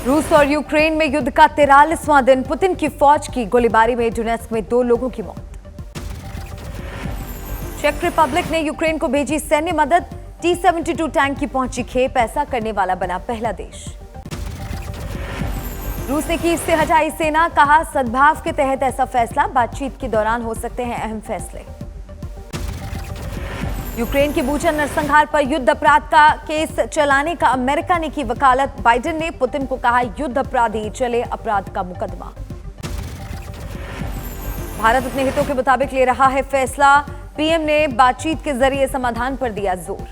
रूस और यूक्रेन में युद्ध का 43वां दिन। पुतिन की फौज की गोलीबारी में डोनेट्स्क में 2 लोगों की मौत। चेक रिपब्लिक ने यूक्रेन को भेजी सैन्य मदद। T-72 टैंक की पहुंची खेप। ऐसा करने वाला बना पहला देश। रूस ने कीव से हटाई सेना। कहा सद्भाव के तहत ऐसा फैसला। बातचीत के दौरान हो सकते हैं अहम फैसले। यूक्रेन के बूचा नरसंहार पर युद्ध अपराध का केस चलाने का अमेरिका ने की वकालत। बाइडेन ने पुतिन को कहा युद्ध अपराधी चले अपराध का मुकदमा। भारत अपने हितों के मुताबिक ले रहा है फैसला। पीएम ने बातचीत के जरिए समाधान पर दिया जोर।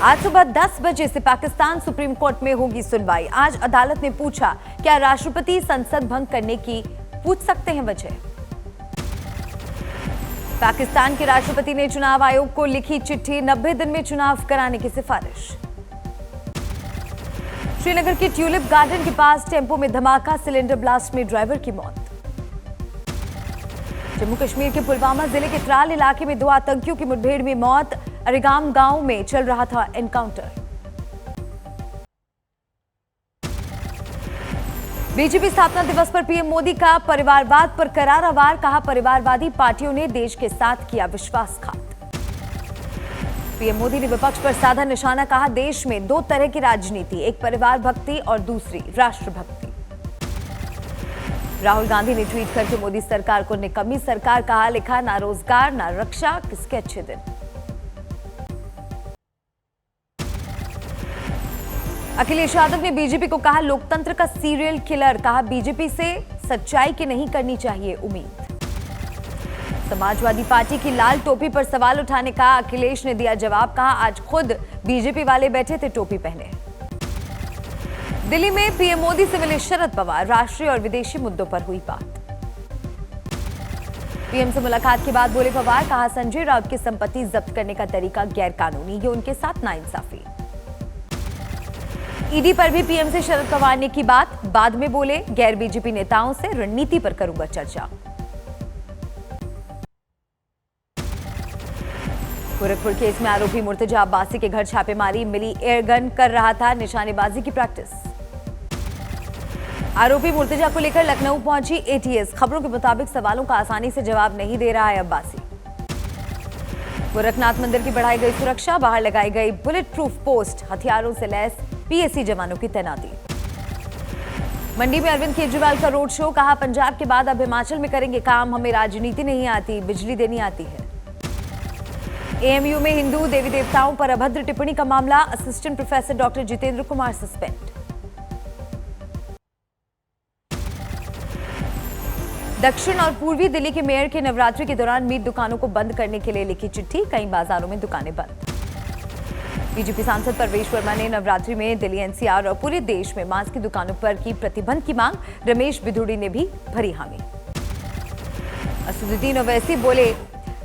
आज सुबह 10 बजे से पाकिस्तान सुप्रीम कोर्ट में होगी सुनवाई। आज अदालत ने पूछा क्या राष्ट्रपति संसद भंग करने की पूछ सकते हैं वजह। पाकिस्तान के राष्ट्रपति ने चुनाव आयोग को लिखी चिट्ठी। 90 दिन में चुनाव कराने की सिफारिश। श्रीनगर के ट्यूलिप गार्डन के पास टेम्पो में धमाका। सिलेंडर ब्लास्ट में ड्राइवर की मौत। जम्मू कश्मीर के पुलवामा जिले के त्राल इलाके में 2 आतंकियों की मुठभेड़ में मौत। अरेगाम गांव में चल रहा था एनकाउंटर। बीजेपी स्थापना दिवस पर पीएम मोदी का परिवारवाद पर करारा वार। कहा परिवारवादी पार्टियों ने देश के साथ किया विश्वासघात। पीएम मोदी ने विपक्ष पर साधा निशाना। कहा देश में 2 तरह की राजनीति, एक परिवार भक्ति और दूसरी राष्ट्रभक्ति। राहुल गांधी ने ट्वीट करके मोदी सरकार को निकम्मी सरकार कहा। लिखा ना रोजगार ना रक्षा, किसके अच्छे दिन। अखिलेश यादव ने बीजेपी को कहा लोकतंत्र का सीरियल किलर। कहा बीजेपी से सच्चाई की नहीं करनी चाहिए उम्मीद। समाजवादी पार्टी की लाल टोपी पर सवाल उठाने का अखिलेश ने दिया जवाब। कहा आज खुद बीजेपी वाले बैठे थे टोपी पहने। दिल्ली में पीएम मोदी से मिले शरद पवार। राष्ट्रीय और विदेशी मुद्दों पर हुई बात। पीएम से मुलाकात के बाद बोले पवार। कहा संजय राउत की संपत्ति जब्त करने का तरीका गैरकानूनी, ये उनके साथ नाइंसाफी। ईडी पर भी पीएम से शरद पवार ने की बात। बाद में बोले गैर बीजेपी नेताओं से रणनीति पर करूंगा चर्चा। गोरखपुर केस में आरोपी मुर्तजा अब्बासी के घर छापेमारी। मिली एयरगन, कर रहा था निशानेबाजी की प्रैक्टिस। आरोपी मुर्तजा को लेकर लखनऊ पहुंची एटीएस। खबरों के मुताबिक सवालों का आसानी से जवाब नहीं दे रहा है अब्बासी। गोरखनाथ मंदिर की बढ़ाई गई सुरक्षा। बाहर लगाई गई बुलेट प्रूफ पोस्ट। हथियारों से लैस पीएसी जवानों की तैनाती। मंडी में अरविंद केजरीवाल का रोड शो। कहा पंजाब के बाद अब हिमाचल में करेंगे काम। हमें राजनीति नहीं आती, बिजली देनी आती है। एएमयू में हिंदू देवी देवताओं पर अभद्र टिप्पणी का मामला। Assistant professor doctor Jitendra Kumar suspend. दक्षिण और पूर्वी दिल्ली के मेयर के नवरात्रि के दौरान मीट दुकानों को बंद करने के लिए लिखी चिट्ठी। कई बाजारों में दुकानें बंद। बीजेपी सांसद परवेश वर्मा ने नवरात्रि में दिल्ली एनसीआर और पूरे देश में मांस की दुकानों पर की प्रतिबंध की मांग। रमेश बिधूड़ी ने भी भरी हामी। असदुद्दीन ओवैसी बोले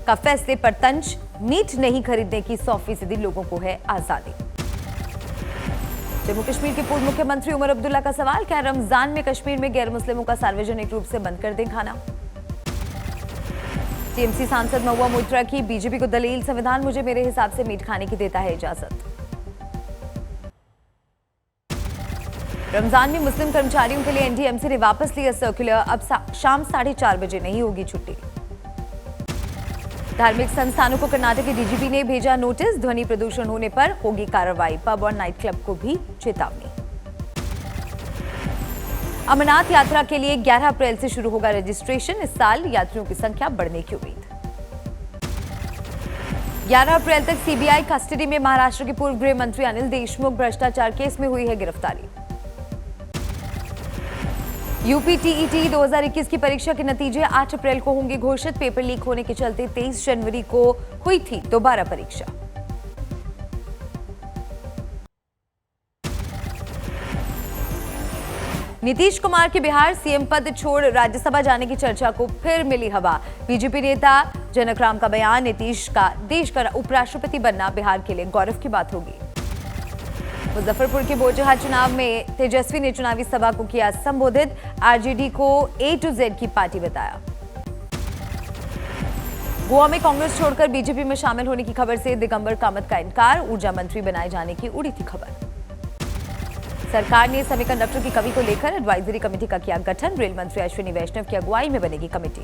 का फैसले पर तंज। मीट नहीं खरीदने की 100% लोगों को है आजादी। जम्मू कश्मीर के पूर्व मुख्यमंत्री उमर अब्दुल्ला का सवाल। क्या रमजान में कश्मीर में गैर मुस्लिमों का सार्वजनिक रूप से बंद कर दें खाना। टीएमसी सांसद महुआ मोइत्रा की बीजेपी को दलील। संविधान मुझे मेरे हिसाब से मीट खाने की देता है इजाजत। रमजान में मुस्लिम कर्मचारियों के लिए एनडीएमसी ने वापस लिया सर्कुलर। अब शाम 4:30 बजे नहीं होगी छुट्टी। धार्मिक संस्थानों को कर्नाटक के डीजीपी ने भेजा नोटिस। ध्वनि प्रदूषण होने पर होगी कार्रवाई। पब और नाइट क्लब को भी चेतावनी। अमरनाथ यात्रा के लिए 11 अप्रैल से शुरू होगा रजिस्ट्रेशन। इस साल यात्रियों की संख्या बढ़ने की उम्मीद। 11 अप्रैल तक सीबीआई कस्टडी में महाराष्ट्र के पूर्व गृह मंत्री अनिल देशमुख। भ्रष्टाचार केस में हुई है गिरफ्तारी। यूपी टीईटी 2021 की परीक्षा के नतीजे 8 अप्रैल को होंगे घोषित। पेपर लीक होने के चलते 23 जनवरी को हुई थी दोबारा परीक्षा। नीतीश कुमार के बिहार सीएम पद छोड़ राज्यसभा जाने की चर्चा को फिर मिली हवा। बीजेपी नेता जनक राम का बयान। नीतीश का देश का उपराष्ट्रपति बनना बिहार के लिए गौरव की बात होगी। मुजफ्फरपुर के बोचहां चुनाव में तेजस्वी ने चुनावी सभा को किया संबोधित। आरजेडी को A to Z की पार्टी बताया। गोवा में कांग्रेस छोड़कर बीजेपी में शामिल होने की खबर से दिगंबर कामत का इनकार। ऊर्जा मंत्री बनाए जाने की उड़ी थी खबर। सरकार ने सेमीकंडक्टर की कमी को लेकर एडवाइजरी कमेटी का किया गठन। रेल मंत्री अश्विनी वैष्णव की अगुवाई में बनेगी कमेटी।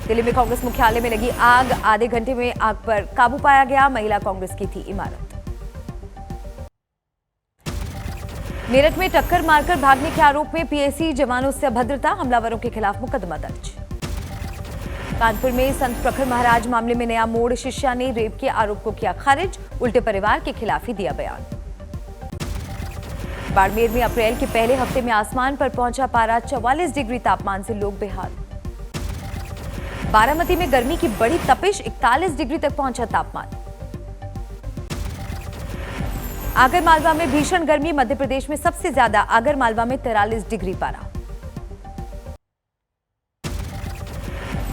दिल्ली में कांग्रेस मुख्यालय में लगी आग, आधे घंटे में आग पर काबू पाया गया। महिला कांग्रेस की थी इमारत। मेरठ में टक्कर मारकर भागने के आरोप में पीएसी जवानों से अभद्रता, हमलावरों के खिलाफ मुकदमा दर्ज। कानपुर में संत प्रखर महाराज मामले में नया मोड़, शिष्या ने रेप के आरोप को किया खारिज, उल्टे परिवार के खिलाफ ही दिया बयान। बाड़मेर में अप्रैल के पहले हफ्ते में आसमान पर पहुंचा पारा, 44 डिग्री तापमान से लोग बेहाल। बारामती में गर्मी की बड़ी तपिश, 41 डिग्री तक पहुंचा तापमान। आगरमालवा में भीषण गर्मी, मध्य प्रदेश में सबसे ज्यादा, आगरमालवा में 43 डिग्री पारा।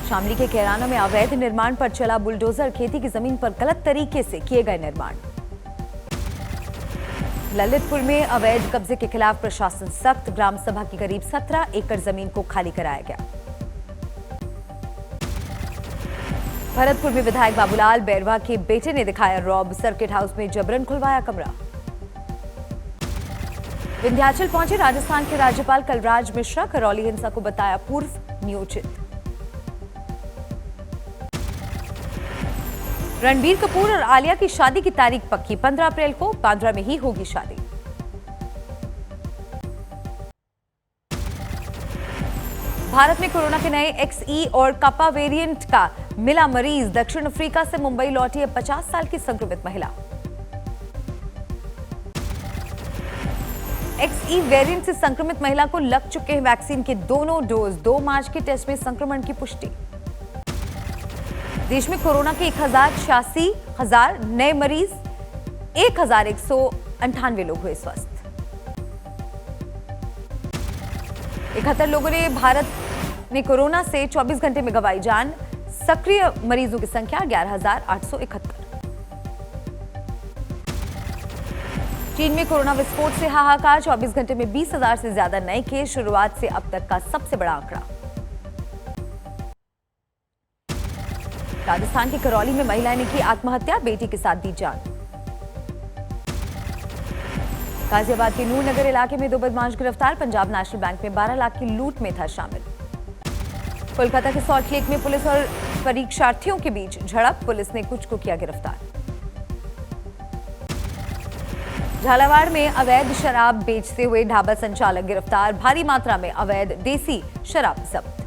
शामली के कैराना में अवैध निर्माण पर चला बुलडोजर, खेती की जमीन पर गलत तरीके से किए गए निर्माण। ललितपुर में अवैध कब्जे के खिलाफ प्रशासन सख्त, ग्राम सभा की करीब 17 एकड़ जमीन को खाली कराया गया। भरतपुर में विधायक बाबूलाल बैरवा के बेटे ने दिखाया रौब, सर्किट हाउस में जबरन खुलवाया कमरा। विंध्याचल पहुंचे राजस्थान के राज्यपाल कलराज मिश्रा, करौली हिंसा को बताया पूर्व नियोजित। रणबीर कपूर और आलिया की शादी की तारीख पक्की, 15 अप्रैल को बांद्रा में ही होगी शादी। भारत में कोरोना के नए XE और कपा वेरिएंट का मिला मरीज, दक्षिण अफ्रीका से मुंबई लौटी है 50 साल की संक्रमित महिला। XE वेरिएंट से संक्रमित महिला को लग चुके हैं वैक्सीन के दोनों डोज, 2 मार्च के टेस्ट में संक्रमण की पुष्टि। देश में कोरोना के 1,86,000 नए मरीज, 1,198 लोग हुए स्वस्थ। 71 लोगों ने भारत में कोरोना से 24 घंटे में गंवाई जान। सक्रिय मरीजों की संख्या 11,871। चीन में कोरोना विस्फोट से हाहाकार, 24 घंटे में 20,000 से ज्यादा नए केस, शुरुआत से अब तक का सबसे बड़ा आंकड़ा। राजस्थान के करौली में महिला ने की आत्महत्या, बेटी के साथ दी जान। गाजियाबाद के नूर नगर इलाके में 2 बदमाश गिरफ्तार, पंजाब नेशनल बैंक में 12 लाख की लूट में था शामिल। कोलकाता के सॉल्ट लेक में पुलिस और परीक्षार्थियों के बीच झड़प, पुलिस ने कुछ को किया गिरफ्तार। झालावाड़ में अवैध शराब बेचते हुए ढाबा संचालक गिरफ्तार, भारी मात्रा में अवैध देसी शराब जब्त।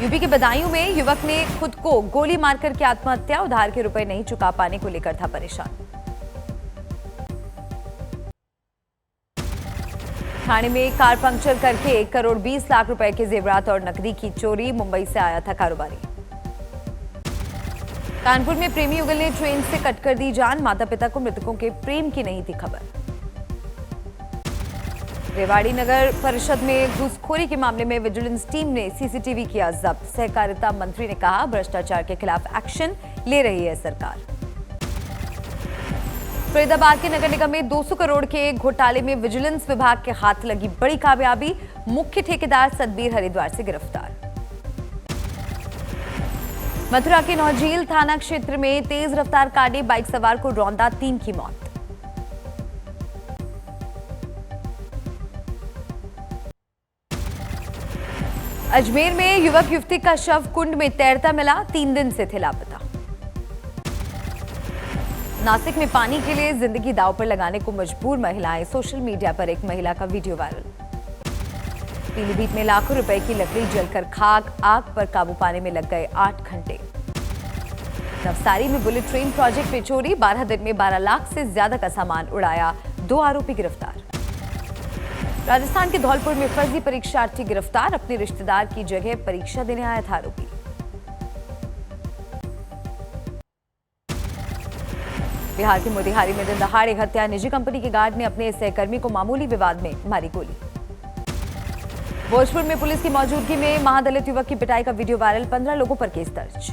यूपी के बदायूं में युवक ने खुद को गोली मारकर की आत्महत्या, उधार के रुपए नहीं चुका पाने को लेकर था परेशान। थाने में कार पंक्चर करके 1 करोड़ 20 लाख रुपए के जेवरात और नकदी की चोरी, मुंबई से आया था कारोबारी। कानपुर में प्रेमी युगल ने ट्रेन से कटकर दी जान, माता पिता को मृतकों के प्रेम की नहीं थी खबर। रेवाड़ी नगर परिषद में घूसखोरी के मामले में विजिलेंस टीम ने सीसीटीवी किया जब्त, सहकारिता मंत्री ने कहा भ्रष्टाचार के खिलाफ एक्शन ले रही है सरकार। फरीदाबाद के नगर निगम में 200 करोड़ के घोटाले में विजिलेंस विभाग के हाथ लगी बड़ी कामयाबी, मुख्य ठेकेदार सतबीर हरिद्वार से गिरफ्तार। मथुरा के नौझील थाना क्षेत्र में तेज रफ्तार कार ने बाइक सवार को रौंदा, 3 की मौत। अजमेर में युवक युवती का शव कुंड में तैरता मिला, 3 दिन से थे लापता। नासिक में पानी के लिए जिंदगी दांव पर लगाने को मजबूर महिलाएं, सोशल मीडिया पर एक महिला का वीडियो वायरल। पीलीभीत में लाखों रुपए की लकड़ी जलकर खाक, आग पर काबू पाने में लग गए 8 घंटे। नवसारी में बुलेट ट्रेन प्रोजेक्ट में चोरी, 12 दिन में 12 लाख से ज्यादा का सामान उड़ाया, 2 आरोपी गिरफ्तार। राजस्थान के धौलपुर में फर्जी परीक्षार्थी गिरफ्तार, अपने रिश्तेदार की जगह परीक्षा देने आया था आरोपी। बिहार के मोतिहारी में दिन दहाड़े हत्या, निजी कंपनी के गार्ड ने अपने सहकर्मी को मामूली विवाद में मारी गोली। भोजपुर में पुलिस की मौजूदगी में महादलित युवक की पिटाई का वीडियो वायरल, 15 लोगों पर केस दर्ज।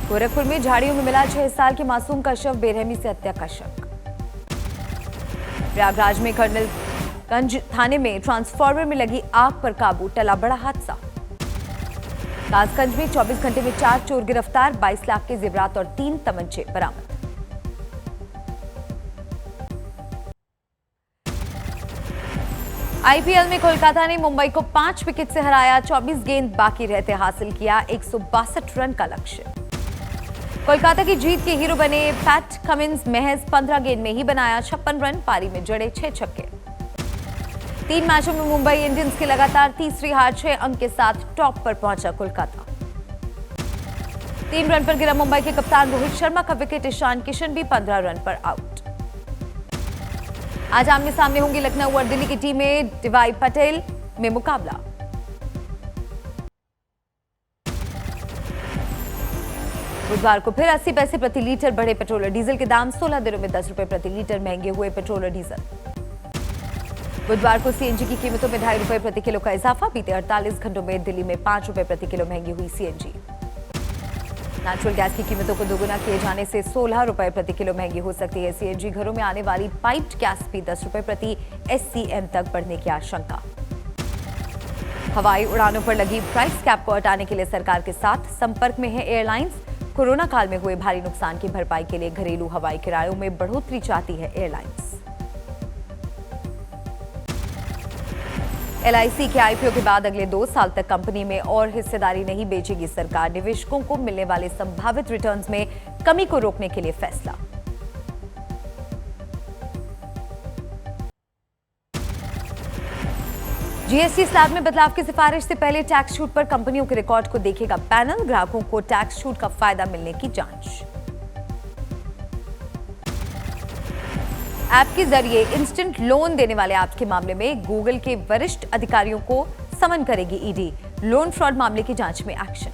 गोरखपुर में झाड़ियों में मिला 6 साल के मासूम का शव, बेरहमी से हत्या का शक। प्रयागराज में कर्नलगंज थाने में ट्रांसफार्मर में लगी आग पर काबू, टला बड़ा हादसा। कासगंज में 24 घंटे में 4 चोर गिरफ्तार, 22 लाख के जेवरात और 3 तमंचे बरामद। आईपीएल में कोलकाता ने मुंबई को 5 विकेट से हराया। 24 गेंद बाकी रहते हासिल किया 162 रन का लक्ष्य। कोलकाता की जीत के हीरो बने पैट कमिंस। महज 15 गेंद में ही बनाया 56 रन, पारी में जड़े 6 छक्के। 3 मैचों में मुंबई इंडियंस की लगातार तीसरी हार। 6 अंक के साथ टॉप पर पहुंचा कोलकाता। 3 रन पर गिरा मुंबई के कप्तान रोहित शर्मा का विकेट। ईशान किशन भी 15 रन पर आउट। आज आमने सामने होंगी लखनऊ और दिल्ली की टीमें। डीवाई पटेल में मुकाबला। बुधवार को फिर 80 पैसे प्रति लीटर बढ़े पेट्रोल और डीजल के दाम। 16 दिनों में 10 रुपए प्रति लीटर महंगे हुए पेट्रोल और डीजल। बुधवार को सीएनजी की कीमतों में 2.5 रुपए प्रति किलो का इजाफा। बीते 48 घंटों में दिल्ली में 5 रुपए प्रति किलो महंगी हुई सीएनजी। नेचुरल गैस की कीमतों को दोगुना किए जाने से 16 रुपए प्रति किलो महंगी हो सकती है सीएनजी। घरों में आने वाली पाइप्ड गैस भी 10 रुपए प्रति एससीएम तक बढ़ने की आशंका। हवाई उड़ानों पर लगी प्राइस कैप को हटाने के लिए सरकार के साथ संपर्क में है एयरलाइंस। कोरोना काल में हुए भारी नुकसान की भरपाई के लिए घरेलू हवाई किरायों में बढ़ोतरी चाहती है एयरलाइंस। एलआईसी के आईपीओ के बाद अगले 2 साल तक कंपनी में और हिस्सेदारी नहीं बेचेगी सरकार। निवेशकों को मिलने वाले संभावित रिटर्न्स में कमी को रोकने के लिए फैसला। जीएसटी स्लैब में बदलाव की सिफारिश से पहले टैक्स छूट पर कंपनियों के रिकॉर्ड को देखेगा पैनल। ग्राहकों को टैक्स छूट का फायदा मिलने की जांच। ऐप के जरिए इंस्टेंट लोन देने वाले ऐप के मामले में गूगल के वरिष्ठ अधिकारियों को समन करेगी ईडी। लोन फ्रॉड मामले की जांच में एक्शन।